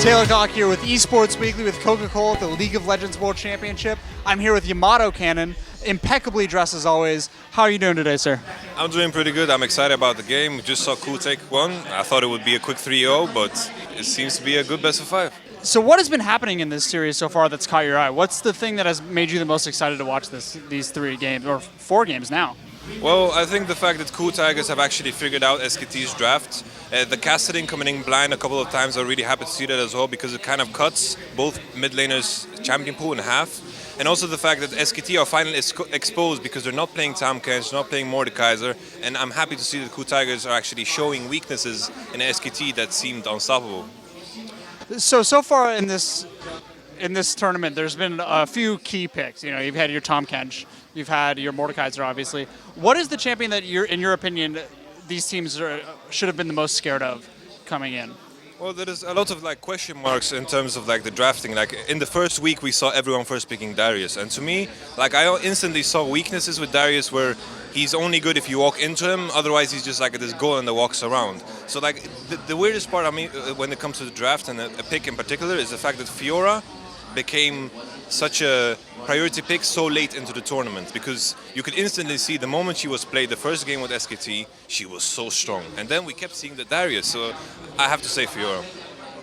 Taylor Gawk here with Esports Weekly with Coca-Cola at the League of Legends World Championship. I'm here with YamotoCannon, impeccably dressed as always. How are you doing today, sir? I'm doing pretty good. I'm excited about the game. We just saw Cool take one. I thought it would be a quick 3-0, but it seems to be a good best of 5. So what has been happening in this series so far that's caught your eye? What's the thing that has made you the most excited to watch these 3 games, or 4 games now? Well, I think the fact that Cool Tigers have actually figured out SKT's draft. The casting coming in blind a couple of times, I'm really happy to see that as well, because it kind of cuts both mid laners' champion pool in half. And also the fact that SKT are finally exposed because they're not playing YamotoCannon's, not playing Mordekaiser, and I'm happy to see that Cool Tigers are actually showing weaknesses in SKT that seemed unstoppable. So far in this tournament, there's been a few key picks. You know, you've had your YamotoCannon, you've had your Mordekaiser, obviously. What is the champion that in your opinion, these teams should have been the most scared of coming in? Well, there is a lot of question marks in terms of the drafting. In the first week, we saw everyone first picking Darius, and to me, I instantly saw weaknesses with Darius where he's only good if you walk into him. Otherwise, he's just this golem that walks around. So the weirdest part, when it comes to the draft and a pick in particular, is the fact that Fiora became such a priority pick so late into the tournament, because you could instantly see the moment she was played the first game with SKT, she was so strong. And then we kept seeing the Darius, so I have to say Fiora.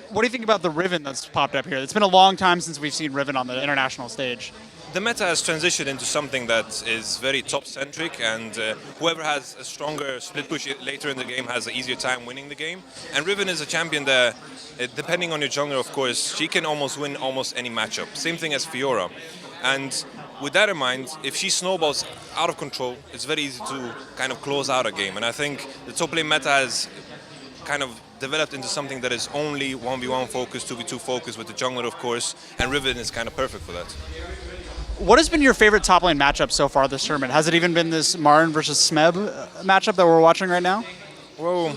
What do you think about the Riven that's popped up here? It's been a long time since we've seen Riven on the international stage. The meta has transitioned into something that is very top-centric, and whoever has a stronger split push later in the game has an easier time winning the game. And Riven is a champion that, depending on your jungler, of course, she can almost win almost any matchup. Same thing as Fiora. And with that in mind, if she snowballs out of control, it's very easy to kind of close out a game. And I think the top lane meta has kind of developed into something that is only 1v1 focused, 2v2 focused with the jungler, of course, and Riven is kind of perfect for that. What has been your favorite top lane matchup so far this tournament? Has it even been this Marin versus Smeb matchup that we're watching right now? Well,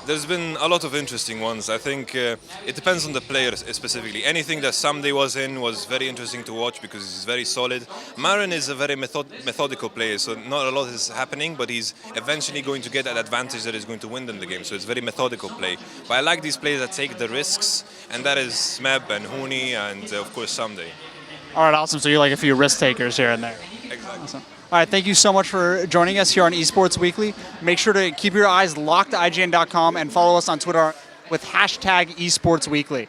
there's been a lot of interesting ones. I think it depends on the player specifically. Anything that Someday was in was very interesting to watch because he's very solid. Marin is a very methodical player, so not a lot is happening, but he's eventually going to get that advantage that is going to win them the game. So it's very methodical play. But I like these players that take the risks, and that is Smeb and Huni and of course Someday. All right, awesome. So you like a few risk takers here and there. Exactly. Awesome. All right, thank you so much for joining us here on Esports Weekly. Make sure to keep your eyes locked to IGN.com and follow us on Twitter with #EsportsWeekly.